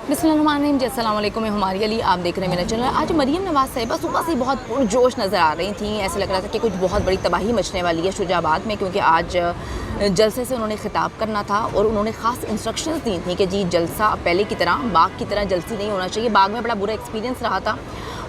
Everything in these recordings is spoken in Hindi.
बिस्मिल्लाहिर्रहमानिर्रहीम जी, अस्सलाम वालेकुम। मैं हुमारी अली, आप देख रहे हैं मेरा चैनल। आज मरीम नवाज़ साहिबा सुबह से बहुत पुरजोश नज़र आ रही थी। ऐसा लग रहा था कि कुछ बहुत बड़ी तबाही मचने वाली है शुजाबाद में, क्योंकि आज जलसे से उन्होंने खिताब करना था और उन्होंने ख़ास इंस्ट्रक्शंस दी थी कि जी जलसा पहले की तरह बाग की तरह जलसी नहीं होना चाहिए। बाग में बड़ा बुरा एक्सपीरियंस रहा था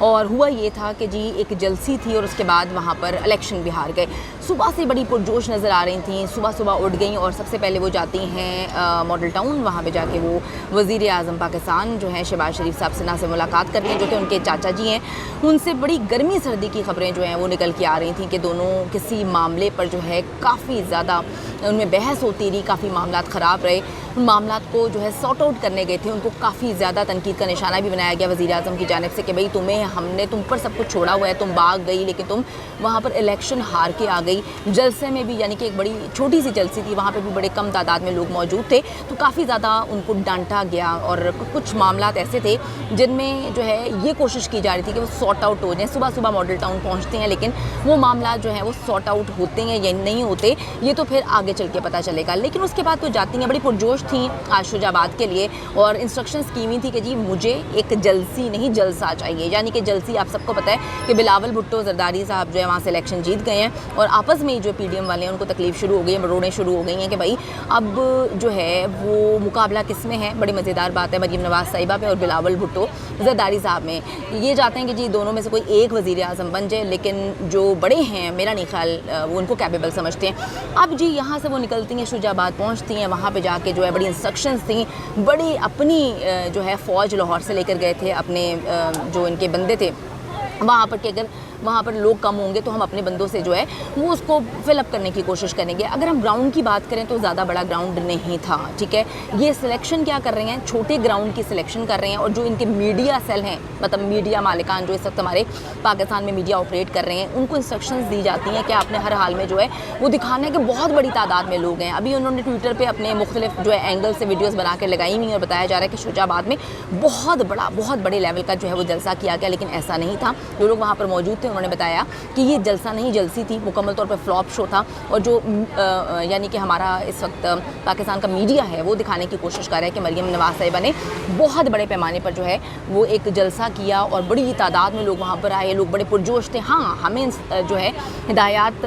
और हुआ ये था कि जी एक जलसी थी और उसके बाद वहाँ पर इलेक्शन भी हार गए। सुबह से बड़ी पुरजोश नज़र आ रही थी, सुबह सुबह उठ गई और सबसे पहले वो जाती हैं मॉडल टाउन। वहाँ पे जाके वो वज़ीर आज़म पाकिस्तान जो हैं शहबाज शरीफ साहब सिन्हा से मुलाकात करती हैं, जो कि उनके चाचा जी हैं। उनसे बड़ी गर्मी सर्दी की ख़बरें जो हैं वो निकल के आ रही थी कि दोनों किसी मामले पर जो है काफ़ी ज़्यादा उनमें बहस होती रही, काफ़ी मामलात ख़राब रहे। उन मामलात को जो है सॉर्ट आउट करने गए थे, उनको काफ़ी ज़्यादा तनकीद का निशाना भी बनाया गया वज़ीर आज़म की जानिब से कि भाई हमने तुम पर सब कुछ छोड़ा हुआ है, तुम भाग गई लेकिन तुम वहाँ पर इलेक्शन हार के आ गई। जलसे में भी यानी कि एक बड़ी छोटी सी जलसी थी, वहाँ पर भी बड़े कम तादाद में लोग मौजूद थे, तो काफ़ी ज़्यादा उनको डांटा गया और कुछ मामलात ऐसे थे जिनमें जो है ये कोशिश की जा रही थी कि वो सॉर्ट आउट हो जाएँ। सुबह सुबह मॉडल टाउन पहुँचते हैं लेकिन वो मामला जो है वो सॉर्ट आउट होते हैं या नहीं होते ये तो फिर आगे चल के पता चलेगा। लेकिन उसके बाद तो जाती हैं, बड़ी पुरजोश थी आज शुजाबाद के लिए और इंस्ट्रक्शंस की हुई थी कि जी मुझे एक जलसी नहीं जलसा चाहिए। यानी कि जलसी आप सबको पता है कि बिलावल भुट्टो जरदारी साहब जो है वहाँ से इलेक्शन जीत गए हैं और आपस में ही जो PDM वाले हैं उनको तकलीफ शुरू हो गई है, मरोड़ें शुरू हो गई हैं कि भाई अब जो है वो मुकाबला किस में है। बड़ी मज़ेदार बात है मरीम नवाज़ साहिबा पे और बिलावल भुट्टो जरदारी साहब में। ये चाहते हैं कि जी दोनों में से कोई एक वज़ीर आज़म बन जाए, लेकिन जो बड़े हैं मेरा नहीं ख्याल वो उनको कैपेबल समझते हैं। अब जी यहाँ से वो निकलती हैं, शुजाबाद पहुँचती हैं, वहाँ पर जाके जो है बड़ी इंस्ट्रक्शंस थी, बड़ी अपनी जो है फ़ौज लाहौर से लेकर गए थे अपने जो इनके बंदे थे वहाँ पर कि अगर वहाँ पर लोग कम होंगे तो हम अपने बंदों से जो है वो उसको फिलअप करने की कोशिश करेंगे। अगर हम ग्राउंड की बात करें तो ज़्यादा बड़ा ग्राउंड नहीं था, ठीक है। ये सिलेक्शन क्या कर रहे हैं, छोटे ग्राउंड की सिलेक्शन कर रहे हैं और जो इनके मीडिया सेल हैं, मतलब मीडिया मालिकान जो इस वक्त हमारे पाकिस्तान में मीडिया ऑपरेट कर रहे हैं, उनको इंस्ट्रक्शंस दी जाती हैं कि आपने हर हाल में जो है वो दिखाना है कि बहुत बड़ी तादाद में लोग हैं। अभी उन्होंने ट्विटर पर अपने मुख्तलिफ जो है एंगल से वीडियोज़ बना के लगाई हुई और बताया जा रहा है कि शुजाबाद में बहुत बड़े लेवल का जो है वो जलसा किया गया, लेकिन ऐसा नहीं था। जो लोग वहाँ पर मौजूद थे उन्होंने बताया कि ये जलसा नहीं जलसी थी, मुकम्मल तौर पे फ्लॉप शो था और जो यानी कि हमारा इस वक्त पाकिस्तान का मीडिया है वो दिखाने की कोशिश कर रहा है कि मरीम नवाज़ साहिबा ने बहुत बड़े पैमाने पर जो है वो एक जलसा किया और बड़ी तादाद में लोग वहाँ पर आए, लोग बड़े पुरजोश थे। हाँ, हमें जो है हिदायत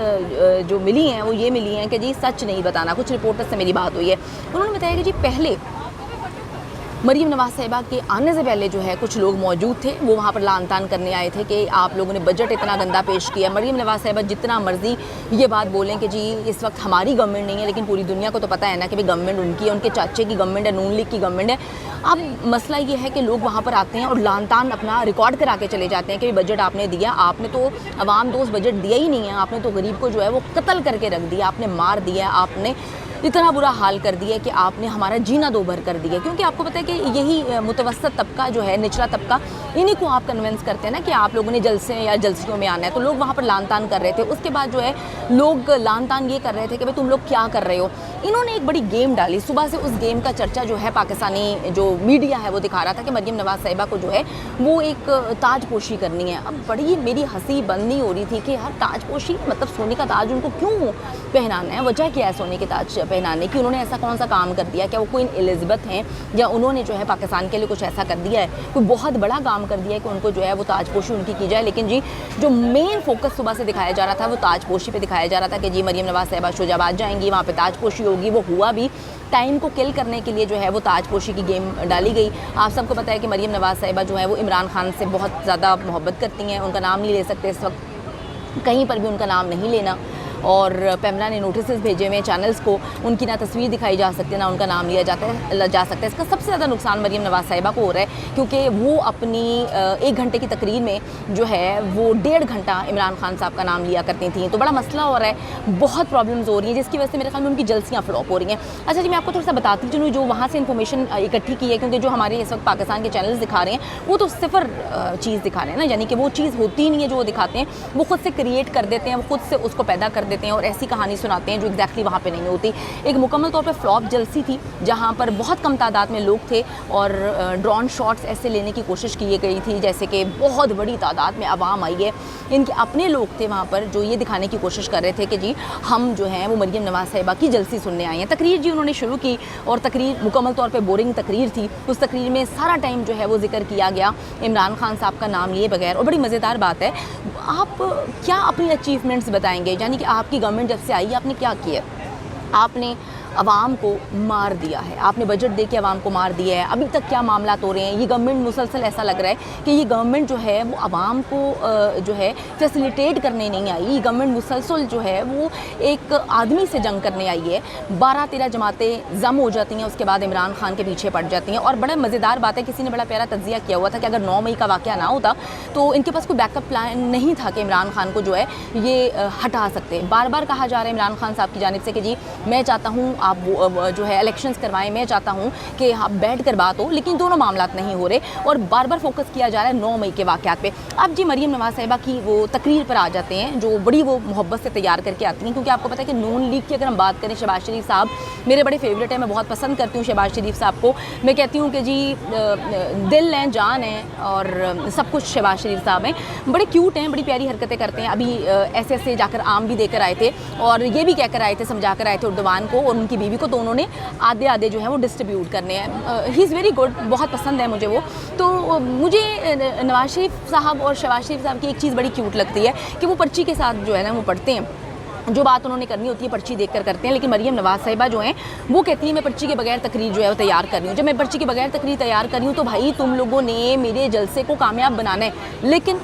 जो मिली हैं वो ये मिली हैं कि जी सच नहीं बताना। कुछ रिपोर्टर से मेरी बात हुई है, उन्होंने बताया कि जी पहले मरीम नवाज़ साहिबा के आने से पहले जो है कुछ लोग मौजूद थे, वो वहाँ पर लान तान करने आए थे कि आप लोगों ने बजट इतना गंदा पेश किया। मरीम नवाज़ साहिबा जितना मर्जी ये बात बोलें कि जी इस वक्त हमारी गवर्नमेंट नहीं है, लेकिन पूरी दुनिया को तो पता है ना कि भाई गवर्नमेंट उनकी है, उनके चाचे की गवर्नमेंट है, नून लीग की गवर्नमेंट है। अब मसला ये है कि लोग वहाँ पर आते हैं और लान तान अपना रिकॉर्ड करा के चले जाते हैं कि बजट आपने दिया, आपने तो अवाम दोस्त बजट दिया ही नहीं है, आपने तो गरीब को जो है वो कत्ल करके रख दिया, आपने मार दिया, आपने इतना बुरा हाल कर दिया कि आपने हमारा जीना दो भर कर दिया। क्योंकि आपको पता है कि यही मुतवस्सत तबका जो है, निचला तबका, इन्हीं को आप कन्विंस करते हैं ना कि आप लोगों ने जलसे या जलसियों में आना है। तो लोग वहाँ पर लान तान कर रहे थे। उसके बाद जो है लोग लान तान ये कर रहे थे कि भाई तुम लोग क्या कर रहे हो। इन्होंने एक बड़ी गेम डाली, सुबह से उस गेम का चर्चा जो है पाकिस्तानी जो मीडिया है वो दिखा रहा था कि मरीम नवाज़ साहिबा को जो है वो एक ताजपोशी करनी है। अब बड़ी मेरी हंसी बंद नहीं हो रही थी कि यार ताजपोशी मतलब सोने का ताज उनको क्यों पहनाना है, वजह क्या है सोने के ताज पहनाने की, उन्होंने ऐसा कौन सा काम कर दिया, क्या वो क्वीन एलिज़ाबेथ हैं या उन्होंने जो है पाकिस्तान के लिए कुछ ऐसा कर दिया है, कोई बहुत बड़ा काम कर दिया है कि उनको जो है वो ताजपोशी उनकी की जाए। लेकिन जी जो मेन फोकस सुबह से दिखाया जा रहा था वो ताजपोशी पे दिखाया जा रहा था कि जी मरीम नवाज़ साहिबा शुजाबाद जाएंगी, वहाँ पे ताजपोशी होगी। वो हुआ भी, टाइम को किल करने के लिए जो है वो ताजपोशी की गेम डाली गई। आप सबको पता है कि मरीम नवाज़ साहिबा जो है वो इमरान खान से बहुत ज़्यादा मोहब्बत करती हैं, उनका नाम नहीं ले सकते इस वक्त, कहीं पर भी उनका नाम नहीं लेना। और पैमला ने नोटिस भेजे हुए चैनल्स को, उनकी ना तस्वीर दिखाई जा सकती है ना उनका नाम लिया जा सकता है। इसका सबसे ज़्यादा नुकसान मरीम नवाज़ साहिबा को हो रहा है क्योंकि वो अपनी 1 घंटे की तकरीर में जो है वो 1.5 घंटा इमरान खान साहब का नाम लिया करती थी। तो बड़ा मसला हो रहा है, बहुत प्रॉब्लम्स हो रही हैं जिसकी वजह से मेरे ख्याल में उनकी जलसियाँ फ्लॉप हो रही हैं। अच्छा जी, मैं आपको थोड़ा सा बताती चलूँ जो वहाँ से इन्फॉर्मेशन इकट्ठी की है, क्योंकि जो हमारे इस वक्त पाकिस्तान के चैनल्स दिखा रहे हैं वो तो सिफर चीज़ दिखा रहे हैं ना, यानी कि वो चीज़ होती ही नहीं है जो वो दिखाते हैं, वो खुद से क्रिएट कर देते हैं, वो खुद से उसको पैदा कर देते हैं और ऐसी कहानी सुनाते हैं जो एग्जैक्टली वहाँ पे नहीं होती। एक मुकम्मल तौर पे फ्लॉप जलसी थी जहाँ पर बहुत कम तादाद में लोग थे और ड्रोन शॉट्स ऐसे लेने की कोशिश की गई थी जैसे कि बहुत बड़ी तादाद में आवाम आई है। इनके अपने लोग थे वहाँ पर जो ये दिखाने की कोशिश कर रहे थे कि जी हम जो हैं वो मरीम नवाज़ साहिबा की जलसी सुनने आए हैं। तकरीर जी उन्होंने शुरू की और तकरीर मुकम्मल तौर पे बोरिंग तकरीर थी। उस तकरीर में सारा टाइम जो है वो जिक्र किया गया इमरान खान साहब का नाम लिए बगैर। और बड़ी मज़ेदार बात है, आप क्या अपनी अचीवमेंट्स बताएंगे, यानी कि आपकी गवर्नमेंट जब से आई आपने क्या किया? आपने आवाम को मार दिया है, आपने बजट दे के आवाम को मार दिया है। अभी तक क्या मामला हो रहे हैं, ये गवर्नमेंट मुसलसल ऐसा लग रहा है कि ये गवर्नमेंट जो है वो आवाम को जो है फैसिलिटेट करने नहीं आई। ये गवर्नमेंट मुसलसल जो है वो एक आदमी से जंग करने आई है। 12-13 जमातें जम हो जाती हैं, उसके बाद इमरान खान के पीछे पड़ जाती हैं। और बड़ा मज़ेदार बात है, किसी ने बड़ा प्यारा तज्जिया किया हुआ था कि अगर 9 मई का वाक़या ना होता तो इनके पास कोई बैकअप प्लान नहीं था कि इमरान खान को जो है ये हटा सकते। बार बार कहा जा रहा है इमरान खान साहब की जानिब से कि जी मैं चाहता हूँ आप वो जो है इलेक्शंस करवाएं, मैं चाहता हूँ कि आप बैठ कर बात हो, लेकिन दोनों मामलात नहीं हो रहे और बार बार फोकस किया जा रहा है 9 मई के वाक़यात पे। अब जी मरीम नवाज़ साहिबा की वो तकरीर पर आ जाते हैं जो बड़ी वो मोहब्बत से तैयार करके आती हैं, क्योंकि आपको पता है कि नून लीग की अगर हम बात करें, शहबाज शरीफ साहब मेरे बड़े फेवरेट हैं, मैं बहुत पसंद करती हूँ शहबाज शरीफ साहब को। मैं कहती हूँ कि जी दिल हैं, जान हैं और सब कुछ शहबाज शरीफ साहब हैं। बड़े क्यूट हैं, बड़ी प्यारी हरकतें करते हैं। अभी ऐसे ऐसे जाकर आम भी देकर आए थे और ये भी कहकर आए थे, समझा कर आए थे उर्दवान को और उनकी बीवी को, तो उन्होंने आधे आधे जो है वो डिस्ट्रीब्यूट करने हैं। ही इज़ वेरी गुड, बहुत पसंद है मुझे वो। तो मुझे नवाज शरीफ साहब और शहबाज शरीफ साहब की एक चीज़ बड़ी क्यूट लगती है कि वो पर्ची के साथ जो है ना वो पढ़ते हैं, जो बात उन्होंने करनी होती है पर्ची देखकर करते हैं। लेकिन मरीम नवाज़ साहिबा जो हैं वो कहती है मैं पर्ची के बगैर तकरीर जो है वो तैयार कर रही हूँ। जब मैं पर्ची के बगैर तकरीर तैयार कर रही हूँ तो भाई तुम लोगों ने मेरे जलसे को कामयाब बनाना है। लेकिन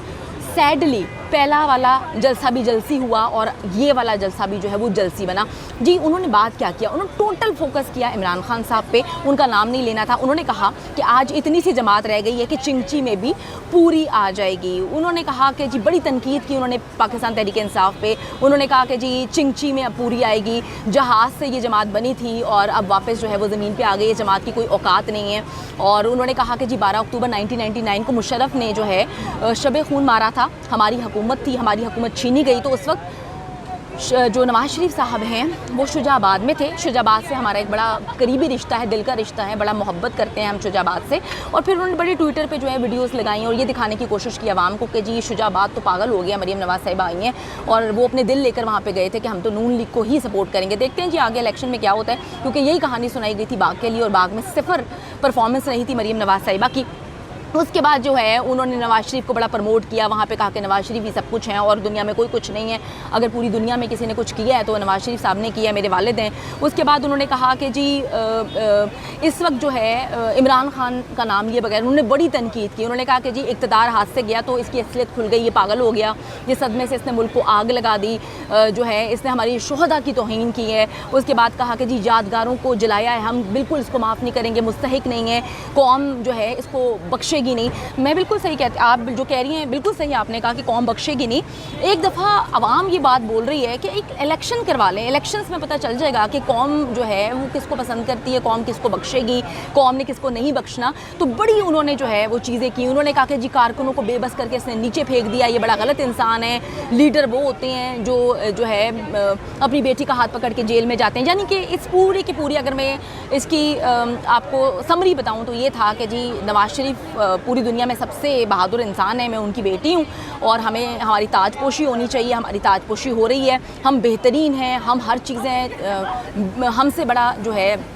सैडली पहला वाला जलसा भी जलसी हुआ और ये वाला जलसा भी जो है वो जलसी बना। जी उन्होंने बात क्या किया, उन्होंने टोटल फोकस किया इमरान खान साहब पे, उनका नाम नहीं लेना था। उन्होंने कहा कि आज इतनी सी जमात रह गई है कि चिंची में भी पूरी आ जाएगी। उन्होंने कहा कि जी बड़ी तनकीद की उन्होंने पाकिस्तान तहरीक इंसाफ पे। उन्होंने कहा कि जी चिंची में अब पूरी आएगी, जहाज़ से ये जमात बनी थी और अब वापस जो है वो ज़मीन पर आ गई, जमात की कोई औकात नहीं है। और उन्होंने कहा कि जी 12 अक्टूबर 1999 को मुशर्रफ ने जो है शब खून मारा था, हमारी हुकूमत थी, हमारी हुकूमत छीनी गई, तो उस वक्त जो नवाज़ शरीफ साहब हैं वो शुजाबाद में थे। शुजाबाद से हमारा एक बड़ा करीबी रिश्ता है, दिल का रिश्ता है, बड़ा मोहब्बत करते हैं हम शुजाबाद से। और फिर उन्होंने बड़े ट्विटर पे जो है वीडियोस लगाई और ये दिखाने की कोशिश की आवाम को कि जी शुजाबाद तो पागल हो गया, मरीम नवाज़ साहिबा आई हैं और वो अपने दिल लेकर वहाँ पे गए थे कि हम तो नून लीग को ही सपोर्ट करेंगे। देखते हैं जी आगे इलेक्शन में क्या होता है, क्योंकि यही कहानी सुनाई गई थी बाग के लिए और बाग में सिफर परफॉर्मेंस रही थी मरीम नवाज़ साहिबा की। उसके बाद जो है उन्होंने नवाज़ शरीफ को बड़ा प्रमोट किया, वहाँ पे कहा कि नवाज़ शरीफ ही सब कुछ हैं और दुनिया में कोई कुछ नहीं है। अगर पूरी दुनिया में किसी ने कुछ किया है तो नवाज़ शरीफ साहब ने किया, मेरे वालिद हैं। उसके बाद उन्होंने कहा कि जी इस वक्त जो है इमरान खान का नाम लिए बगैर उन्होंने बड़ी तनकीद की। उन्होंने कहा कि जी इक़्तिदार हाथ से गया तो इसकी असलियत खुल गई, ये पागल हो गया, ये सदमे से इसने मुल्क को आग लगा दी, जो है इसने हमारी शुहदा की तौहीन की है। उसके बाद कहा कि जी यादगारों को जलाया है, हम बिल्कुल इसको माफ़ नहीं करेंगे, मुस्तहिक नहीं है, कौम जो है इसको बख्शेगी नहीं। मैं बिल्कुल सही कहती, आप जो कह रही हैं बिल्कुल सही, आपने कहा कि कौम बख्शेगी नहीं। एक दफ़ा आवाम ये बात बोल रही है कि एक इलेक्शन करवा लें, इलेक्शंस में पता चल जाएगा कि कौम जो है वो किसको पसंद करती है, कौम किसको बख्शेगी, कौम ने किसको नहीं बख्शना। तो बड़ी उन्होंने जो है वो चीज़ें की। उन्होंने कहा कि जी कारकुनों को बेबस करके इसने नीचे फेंक दिया, ये बड़ा गलत इंसान है। लीडर वो होते हैं जो है अपनी बेटी का हाथ पकड़ के जेल में जाते हैं। यानी कि इस पूरी की पूरी अगर मैं इसकी आपको समरी बताऊँ तो ये था कि जी नवाज़ शरीफ पूरी दुनिया में सबसे बहादुर इंसान है, मैं उनकी बेटी हूँ और हमें हमारी ताजपोशी होनी चाहिए, हमारी ताजपोशी हो रही है, हम बेहतरीन हैं, हम हर चीज़ें हमसे बड़ा जो है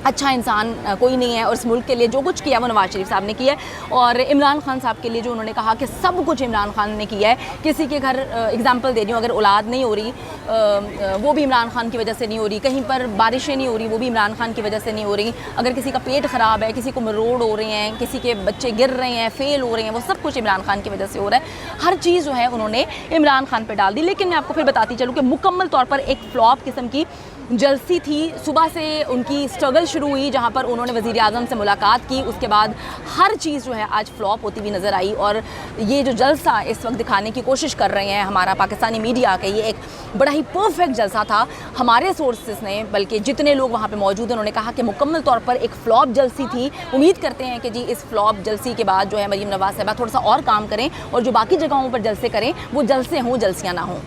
अच्छा इंसान कोई नहीं है और इस मुल्क के लिए जो कुछ किया वो नवाज़ शरीफ साहब ने किया है। और इमरान खान साहब के लिए जो उन्होंने कहा कि सब कुछ इमरान खान ने किया है। किसी के घर एग्जांपल दे रही हूँ, अगर औलाद नहीं हो रही वो भी इमरान खान की वजह से नहीं हो रही, कहीं पर बारिशें नहीं हो रही वो भी इमरान खान की वजह से नहीं हो रही, अगर किसी का पेट ख़राब है, किसी को मरोड़ हो रहे हैं, किसी के बच्चे गिर रहे हैं, फेल हो रहे हैं, वो सब कुछ इमरान खान की वजह से हो रहा है। हर चीज़ जो है उन्होंने इमरान खान पर डाल दी। लेकिन मैं आपको फिर बताती चलूँ कि मुकम्मल तौर पर एक फ्लॉप किस्म की जलसी थी। सुबह से उनकी स्ट्रगल शुरू हुई जहां पर उन्होंने वज़ीर आज़म से मुलाकात की, उसके बाद हर चीज़ जो है आज फ्लॉप होती हुई नज़र आई। और ये जो जलसा इस वक्त दिखाने की कोशिश कर रहे हैं हमारा पाकिस्तानी मीडिया का, ये एक बड़ा ही परफेक्ट जलसा था हमारे सोर्सेस ने, बल्कि जितने लोग वहाँ पे मौजूद हैं उन्होंने कहा कि मुकम्मल तौर पर एक फ्लॉप जलसी थी। उम्मीद करते हैं कि जी इस फ्लॉप जलसी के बाद जो है मरीम नवाज़ साहिबा थोड़ा सा और काम करें और जो बाकी जगहों पर जलसे करें वो जलसे हों, जलसियाँ ना हों।